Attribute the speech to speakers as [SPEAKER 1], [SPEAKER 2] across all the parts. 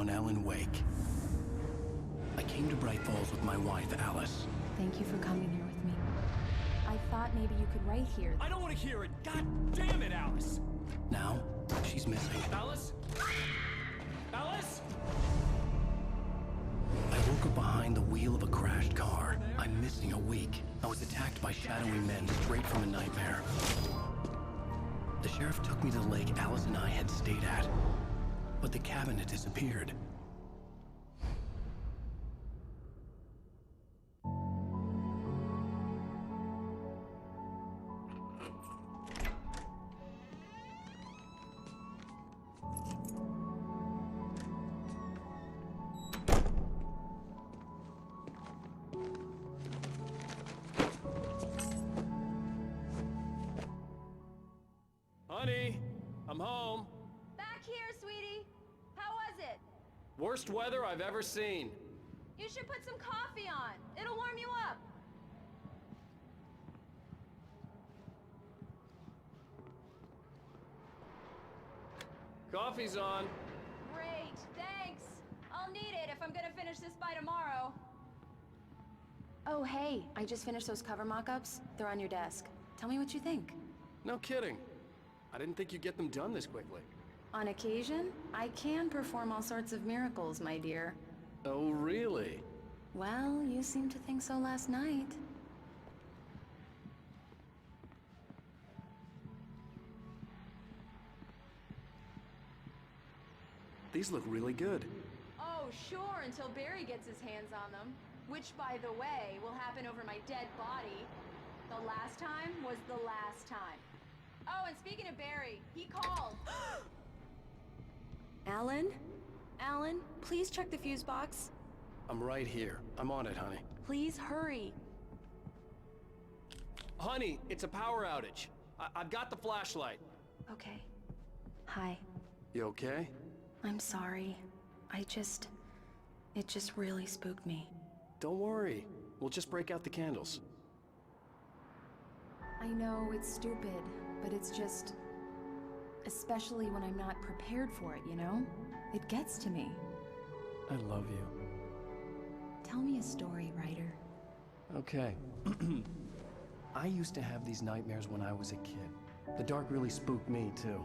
[SPEAKER 1] one Ellen Wake. I came to Bright Falls with my wife, Alice.
[SPEAKER 2] Thank you for coming here with me. I thought maybe you could write here.
[SPEAKER 3] I don't want to hear it! God damn it, Alice!
[SPEAKER 1] Now, she's missing.
[SPEAKER 3] Alice? Alice?
[SPEAKER 1] I woke up behind the wheel of a crashed car. I'm missing a week. I was attacked by shadowy men straight from a nightmare. The sheriff took me to the lake Alice and I had stayed at, but the cabin had disappeared.
[SPEAKER 3] Honey, I'm home.
[SPEAKER 4] Back here, sweetie. How was it?
[SPEAKER 3] Worst weather I've ever seen.
[SPEAKER 4] You should put some coffee on. It'll warm you up.
[SPEAKER 3] Coffee's on.
[SPEAKER 4] Great, thanks. I'll need it if I'm gonna finish this by tomorrow.
[SPEAKER 2] Oh, hey, I just finished those cover mock-ups. They're on your desk. Tell me what you think.
[SPEAKER 3] No kidding. I didn't think you'd get them done this quickly.
[SPEAKER 2] On occasion, I can perform all sorts of miracles, my dear.
[SPEAKER 3] Oh, really?
[SPEAKER 2] Well, you seemed to think so last night.
[SPEAKER 3] These look really good.
[SPEAKER 4] Oh, sure, until Barry gets his hands on them. Which, by the way, will happen over my dead body. The last time was the last time. Oh, and speaking of Barry, he called.
[SPEAKER 2] Alan? Alan, please check the fuse box.
[SPEAKER 3] I'm right here. I'm on it, honey.
[SPEAKER 2] Please hurry.
[SPEAKER 3] Honey, it's a power outage. I've got the flashlight.
[SPEAKER 2] Okay. Hi.
[SPEAKER 3] You okay?
[SPEAKER 2] I'm sorry. It just really spooked me.
[SPEAKER 3] Don't worry. We'll just break out the candles.
[SPEAKER 2] I know it's stupid, but it's just... especially when I'm not prepared for it, you know? It gets to me.
[SPEAKER 3] I love you.
[SPEAKER 2] Tell me a story, writer.
[SPEAKER 1] Okay. I used to have these nightmares when I was a kid. The dark really spooked me, too.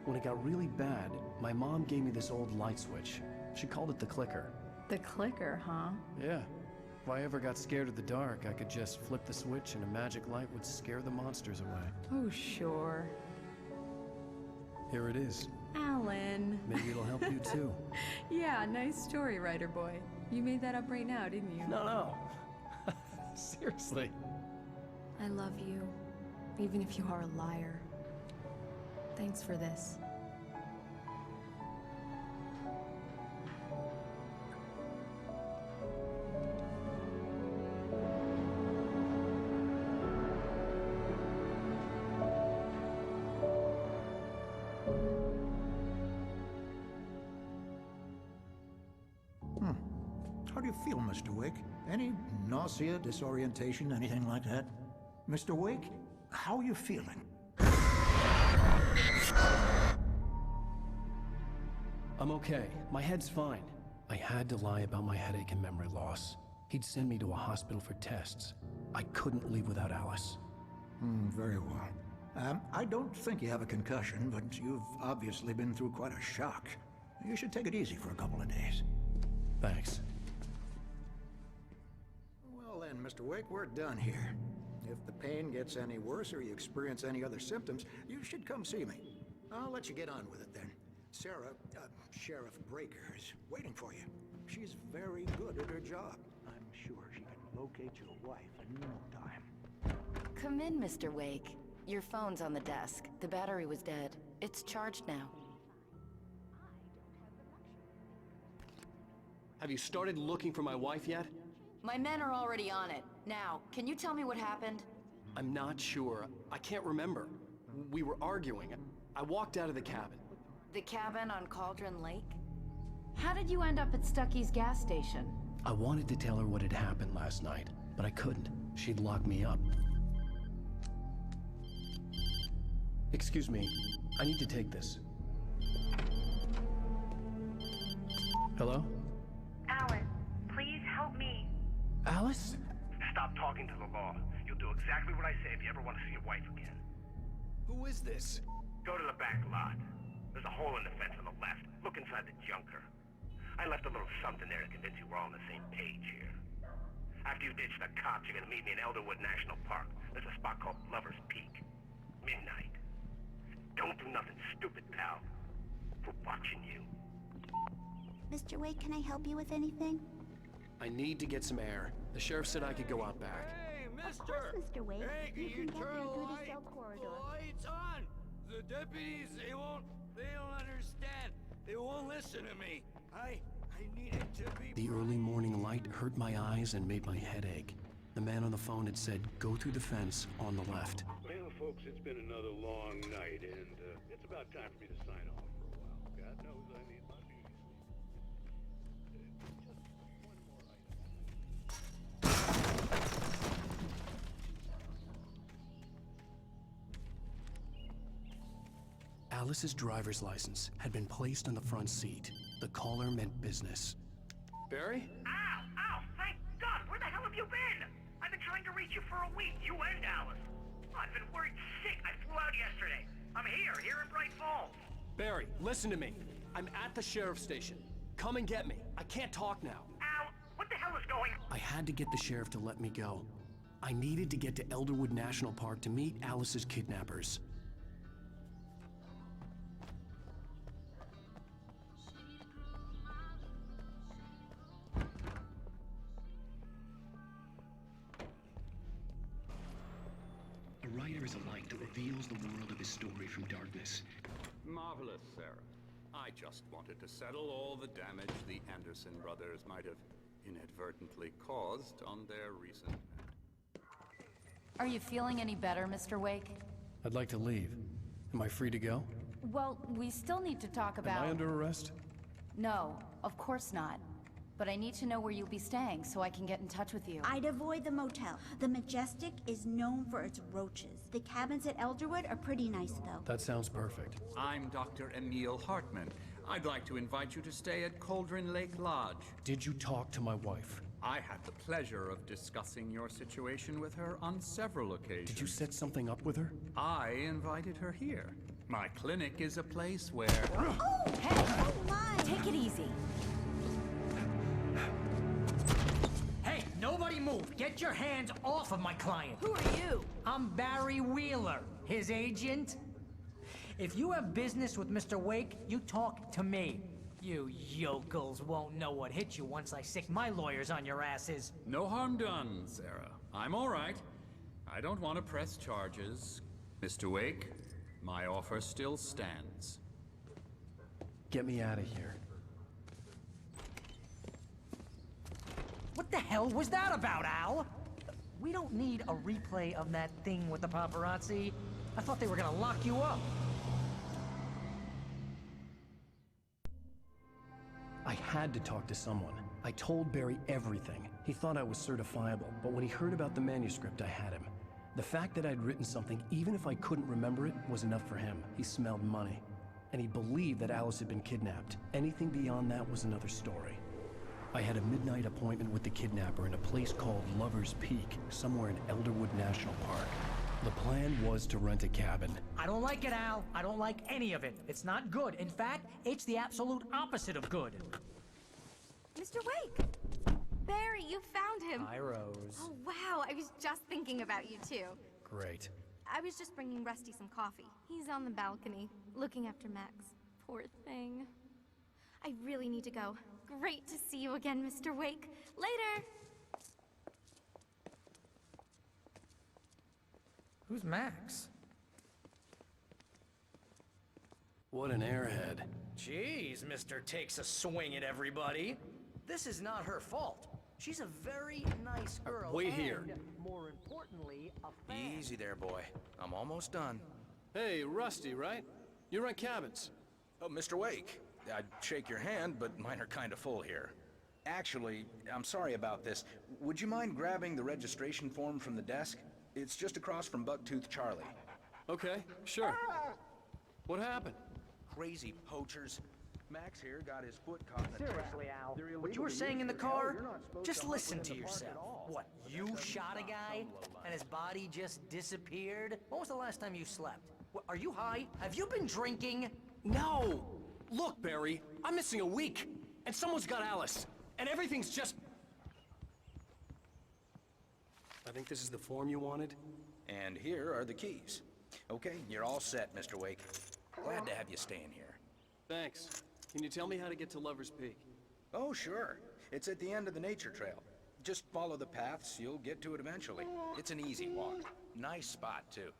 [SPEAKER 1] When it got really bad, my mom gave me this old light switch. She called it the clicker.
[SPEAKER 2] The clicker, huh?
[SPEAKER 1] Yeah. If I ever got scared of the dark, I could just flip the switch and a magic light would scare the monsters away.
[SPEAKER 2] Oh, sure.
[SPEAKER 1] Here it is.
[SPEAKER 2] Alan.
[SPEAKER 1] Maybe it'll help you, too.
[SPEAKER 2] Yeah, nice story, writer boy. You made that up right now, didn't you?
[SPEAKER 1] No. Seriously.
[SPEAKER 2] I love you, even if you are a liar. Thanks for this.
[SPEAKER 5] How do you feel, Mr. Wake? Any nausea, disorientation, anything like that? Mr. Wake, how are you feeling?
[SPEAKER 1] I'm okay. My head's fine. I had to lie about my headache and memory loss. He'd send me to a hospital for tests. I couldn't leave without Alice.
[SPEAKER 5] Very well. I don't think you have a concussion, but you've obviously been through quite a shock. You should take it easy for a couple of days.
[SPEAKER 1] Thanks.
[SPEAKER 5] Well then, Mr. Wake, we're done here. If the pain gets any worse or you experience any other symptoms, you should come see me. I'll let you get on with it then. Sarah, Sheriff Breaker, is waiting for you. She's very good at her job. I'm sure she can locate your wife in no time.
[SPEAKER 6] Come in, Mr. Wake. Your phone's on the desk. The battery was dead. It's charged now.
[SPEAKER 3] Have you started looking for my wife yet?
[SPEAKER 6] My men are already on it. Now, can you tell me what happened?
[SPEAKER 3] I'm not sure. I can't remember. We were arguing. I walked out of the cabin.
[SPEAKER 6] The cabin on Cauldron Lake?
[SPEAKER 7] How did you end up at Stucky's gas station?
[SPEAKER 1] I wanted to tell her what had happened last night, but I couldn't. She'd lock me up. Excuse me. I need to take this.
[SPEAKER 3] Hello?
[SPEAKER 8] Alice, please help me.
[SPEAKER 3] Alice?
[SPEAKER 9] Stop talking to the law. You'll do exactly what I say if you ever want to see your wife again.
[SPEAKER 3] Who is this?
[SPEAKER 9] Go to the back lot. There's a hole in the fence on the left. Look inside the junker. I left a little something there to convince you we're all on the same page here. After you ditch the cops, you're gonna meet me in Elderwood National Park. There's a spot called Lover's Peak. Midnight. Don't do nothing stupid, pal. We're watching you.
[SPEAKER 10] Mr. Wake, can I help you with anything?
[SPEAKER 3] I need to get some air. The sheriff said I could go out back.
[SPEAKER 11] Hey, mister!
[SPEAKER 10] Of course, Mr. Wake.
[SPEAKER 11] Hey,
[SPEAKER 10] You can get there through the cell
[SPEAKER 11] the
[SPEAKER 10] corridor.
[SPEAKER 11] lights on! The deputies, they don't understand. They won't listen to me. I need it to be...
[SPEAKER 3] The early morning light hurt my eyes and made my head ache. The man on the phone had said, go through the fence on the left.
[SPEAKER 12] Well, folks, it's been another long night, and it's about time for me to sign off for a while. God knows I need my beauty sleep. Just one more item.
[SPEAKER 3] Alice's driver's license had been placed on the front seat. The caller meant business. Barry?
[SPEAKER 9] Ow! Ow! Thank God! Where the hell have you been? I've been trying to reach you for a week, you and Alice. I've been worried sick. I flew out yesterday. I'm here in Bright Falls.
[SPEAKER 3] Barry, listen to me. I'm at the sheriff's station. Come and get me. I can't talk now.
[SPEAKER 9] Ow! What the hell is going on?
[SPEAKER 3] I had to get the sheriff to let me go. I needed to get to Elderwood National Park to meet Alice's kidnappers.
[SPEAKER 1] A writer is a light that reveals the world of his story from darkness.
[SPEAKER 12] Marvelous, Sarah. I just wanted to settle all the damage the Anderson brothers might have inadvertently caused on their recent...
[SPEAKER 7] Are you feeling any better, Mr. Wake?
[SPEAKER 3] I'd like to leave. Am I free to go?
[SPEAKER 7] Well, we still need to talk about...
[SPEAKER 3] Am I under arrest?
[SPEAKER 7] No, of course not. But I need to know where you'll be staying so I can get in touch with you.
[SPEAKER 10] I'd avoid the motel. The Majestic is known for its roaches. The cabins at Elderwood are pretty nice, though.
[SPEAKER 3] That sounds perfect.
[SPEAKER 12] I'm Dr. Emil Hartman. I'd like to invite you to stay at Cauldron Lake Lodge.
[SPEAKER 3] Did you talk to my wife?
[SPEAKER 12] I had the pleasure of discussing your situation with her on several occasions.
[SPEAKER 3] Did you set something up with her?
[SPEAKER 12] I invited her here. My clinic is a place where...
[SPEAKER 10] Oh! Hey! Oh, my!
[SPEAKER 7] Take it easy.
[SPEAKER 13] Hey, nobody move! Get your hands off of my client!
[SPEAKER 7] Who are you?
[SPEAKER 13] I'm Barry Wheeler, his agent. If you have business with Mr. Wake, you talk to me. You yokels won't know what hit you once I sick my lawyers on your asses.
[SPEAKER 12] No harm done, Sarah. I'm all right. I don't want to press charges. Mr. Wake, my offer still stands.
[SPEAKER 3] Get me out of here.
[SPEAKER 13] What the hell was that about, Al? We don't need a replay of that thing with the paparazzi. I thought they were gonna lock you up.
[SPEAKER 3] I had to talk to someone. I told Barry everything. He thought I was certifiable, but when he heard about the manuscript, I had him. The fact that I'd written something, even if I couldn't remember it, was enough for him. He smelled money. And he believed that Alice had been kidnapped. Anything beyond that was another story. I had a midnight appointment with the kidnapper in a place called Lover's Peak, somewhere in Elderwood National Park. The plan was to rent a cabin.
[SPEAKER 13] I don't like it, Al. I don't like any of it. It's not good. In fact, it's the absolute opposite of good.
[SPEAKER 4] Mr. Wake! Barry, you found him!
[SPEAKER 13] Hi, Rose.
[SPEAKER 4] Oh, wow, I was just thinking about you, too.
[SPEAKER 3] Great.
[SPEAKER 4] I was just bringing Rusty some coffee. He's on the balcony, looking after Max. Poor thing. I really need to go. Great to see you again, Mr. Wake. Later!
[SPEAKER 13] Who's Max?
[SPEAKER 3] What an airhead.
[SPEAKER 13] Jeez, Mr. Takes a swing at everybody. This is not her fault. She's a very nice girl.
[SPEAKER 3] Wait
[SPEAKER 13] and,
[SPEAKER 3] here.
[SPEAKER 13] More importantly, a fan.
[SPEAKER 14] Easy there, boy. I'm almost done.
[SPEAKER 3] Hey, Rusty, right? You rent cabins.
[SPEAKER 14] Oh, Mr. Wake. I'd shake your hand, but mine are kind of full here. Actually, I'm sorry about this. Would you mind grabbing the registration form from the desk? It's just across from Bucktooth Charlie.
[SPEAKER 3] Okay, sure. What happened?
[SPEAKER 14] Crazy poachers. Max here got his foot caught in a
[SPEAKER 13] Seriously, Al, what you were saying in the car? Just listen to yourself. What, you shot a guy and his body just disappeared? When was the last time you slept? What, are you high? Have you been drinking?
[SPEAKER 3] No! Look, Barry, I'm missing a week, and someone's got Alice, and everything's just... I think this is the form you wanted.
[SPEAKER 14] And here are the keys. Okay, you're all set, Mr. Wake. Glad to have you staying here.
[SPEAKER 3] Thanks. Can you tell me how to get to Lover's Peak?
[SPEAKER 14] Oh, sure. It's at the end of the nature trail. Just follow the paths, you'll get to it eventually. It's an easy walk. Nice spot, too.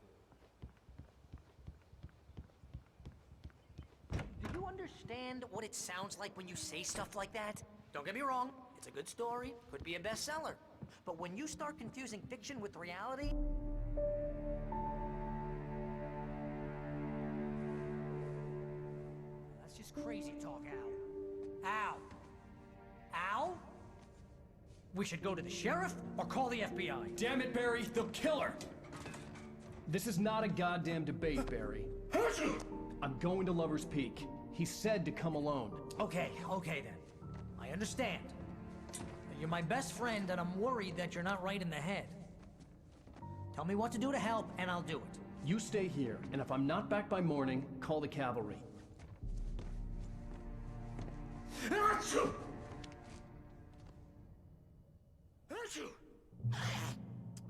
[SPEAKER 13] Do you understand what it sounds like when you say stuff like that? Don't get me wrong, it's a good story, could be a bestseller. But when you start confusing fiction with reality... That's just crazy talk, Al. Al! Al? We should go to the sheriff or call the FBI.
[SPEAKER 3] Damn it, Barry, they'll kill her! This is not a goddamn debate, Barry. I'm going to Lover's Peak. He said to come alone.
[SPEAKER 13] Okay then. I understand. You're my best friend, and I'm worried that you're not right in the head. Tell me what to do to help, and I'll do it.
[SPEAKER 3] You stay here, and if I'm not back by morning, call the cavalry.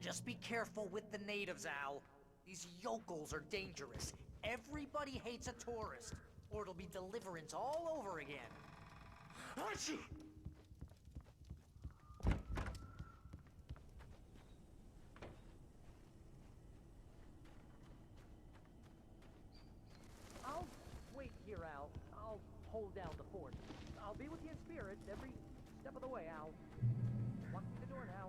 [SPEAKER 13] Just be careful with the natives, Al. These yokels are dangerous. Everybody hates a tourist, or it'll be deliverance all over again. I'll wait here, Al. I'll hold down the fort. I'll be with you in spirit every step of the way, Al. Walk through the door now.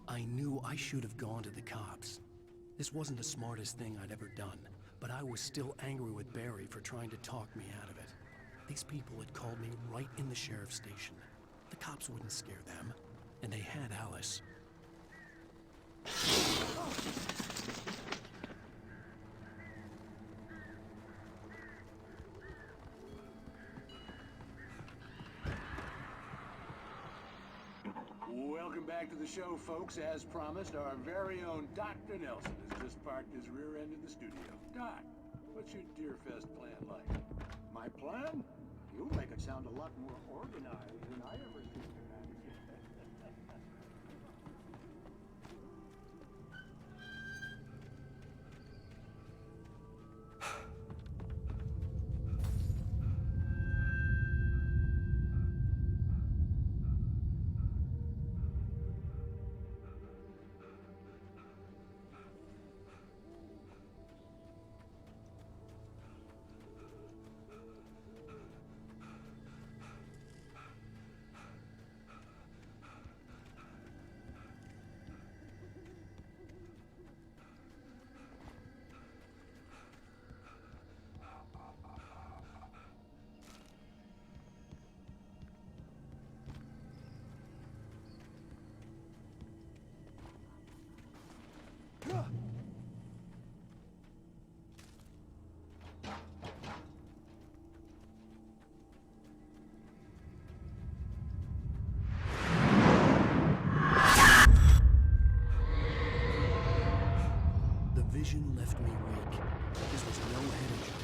[SPEAKER 3] I knew I should have gone to the cops. This wasn't the smartest thing I'd ever done, but I was still angry with Barry for trying to talk me out of it. These people had called me right in the sheriff's station. The cops wouldn't scare them, and they had Alice.
[SPEAKER 15] Welcome back to the show, folks. As promised, our very own Dr. Nelson has just parked his rear end in the studio. Doc, what's your Deerfest plan like?
[SPEAKER 5] My plan? You make it sound a lot more organized than I ever figured out.
[SPEAKER 3] The vision left me weak. This was no head injury.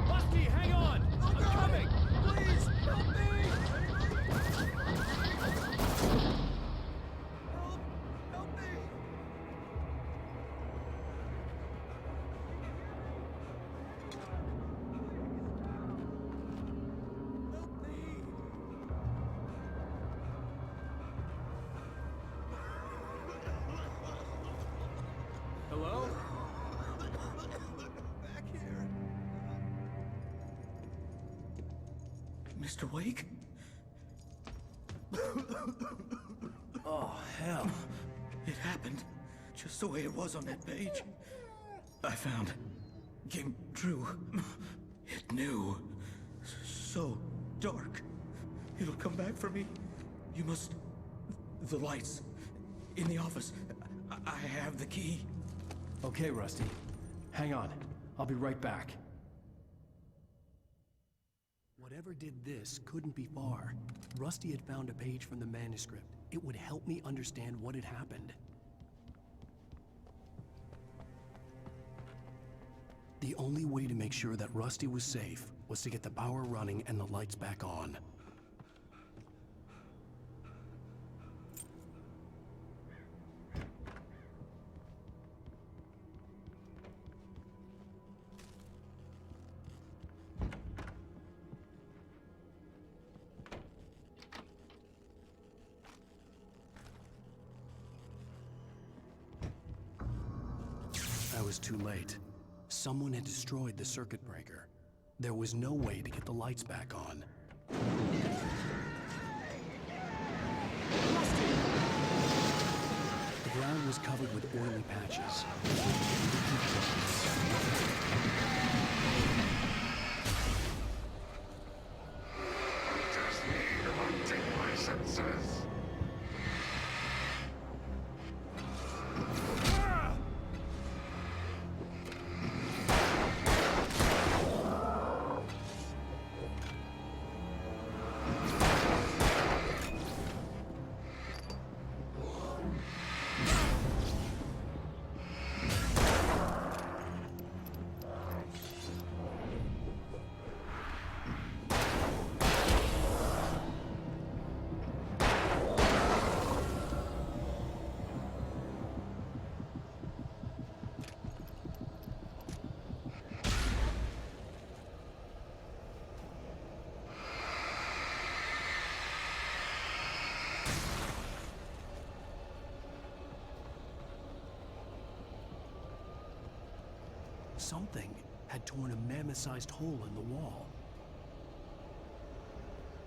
[SPEAKER 3] Lusty, hang on! I'm coming! Please, help me! Help me! Hello?
[SPEAKER 11] Back here.
[SPEAKER 16] Mr. Wake?
[SPEAKER 3] Oh, hell.
[SPEAKER 16] It happened just the way it was on that page. I found. Came true. It new. So dark. It'll come back for me. You must... The lights. In the office. I have the key.
[SPEAKER 3] Okay, Rusty. Hang on. I'll be right back. Whatever did this couldn't be far. Rusty had found a page from the manuscript. It would help me understand what had happened. The only way to make sure that Rusty was safe was to get the power running and the lights back on. I was too late. Someone had destroyed the circuit breaker. There was no way to get the lights back on. The ground was covered with oily patches.
[SPEAKER 17] Just need to take my senses.
[SPEAKER 3] Something had torn a mammoth-sized hole in the wall.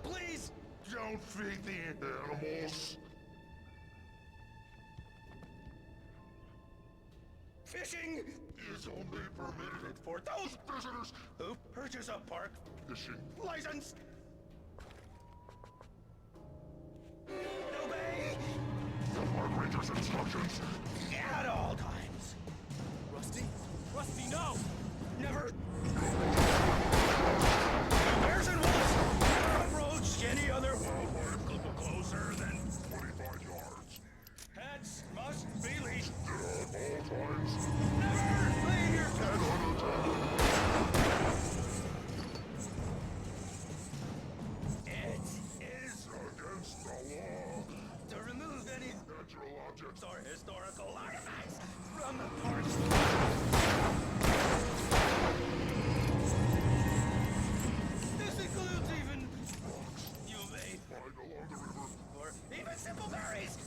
[SPEAKER 17] Please don't feed the animals.
[SPEAKER 14] Fishing
[SPEAKER 17] Is only permitted
[SPEAKER 14] for those
[SPEAKER 17] visitors
[SPEAKER 14] who purchase a park
[SPEAKER 17] fishing.
[SPEAKER 14] license. Obey
[SPEAKER 17] The park ranger's instructions.
[SPEAKER 14] at all times.
[SPEAKER 3] Rusty? Rusty, no!
[SPEAKER 14] Never. Bears and wolves never approach any other wildlife closer than
[SPEAKER 17] 25 yards.
[SPEAKER 14] pets must be leashed.
[SPEAKER 17] At all times.
[SPEAKER 14] Never leave your pet.
[SPEAKER 17] 10 unattended.
[SPEAKER 14] It is
[SPEAKER 17] Against the law.
[SPEAKER 14] to remove any
[SPEAKER 17] Natural objects.
[SPEAKER 14] or historical artifacts from the parks. This includes even you may
[SPEAKER 17] Find along the river.
[SPEAKER 14] or even simple berries.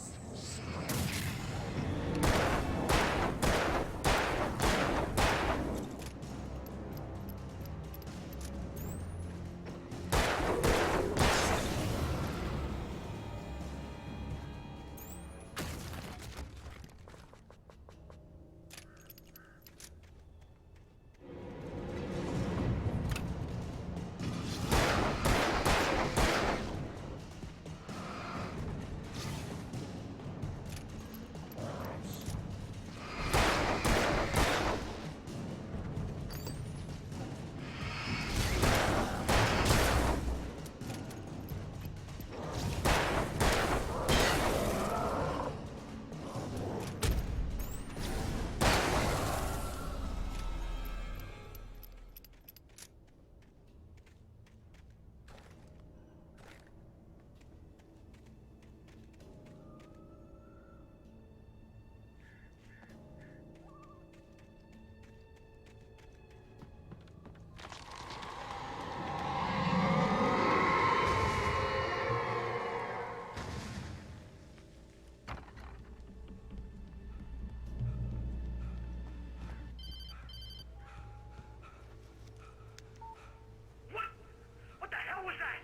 [SPEAKER 9] What the hell was that?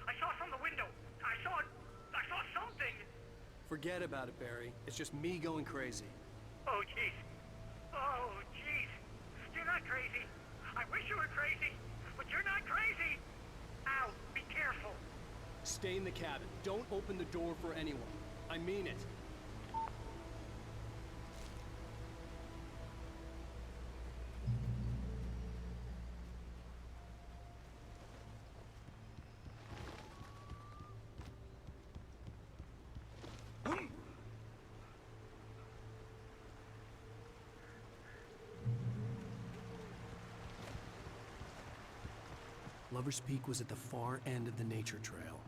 [SPEAKER 9] I saw from the window. I saw something.
[SPEAKER 3] Forget about it, Barry. It's just me going crazy.
[SPEAKER 9] Oh, jeez. Oh, jeez. You're not crazy. I wish you were crazy, but you're
[SPEAKER 3] Stay in the cabin. Don't open the door for anyone. I mean it. Lover's Peak was at the far end of the nature trail.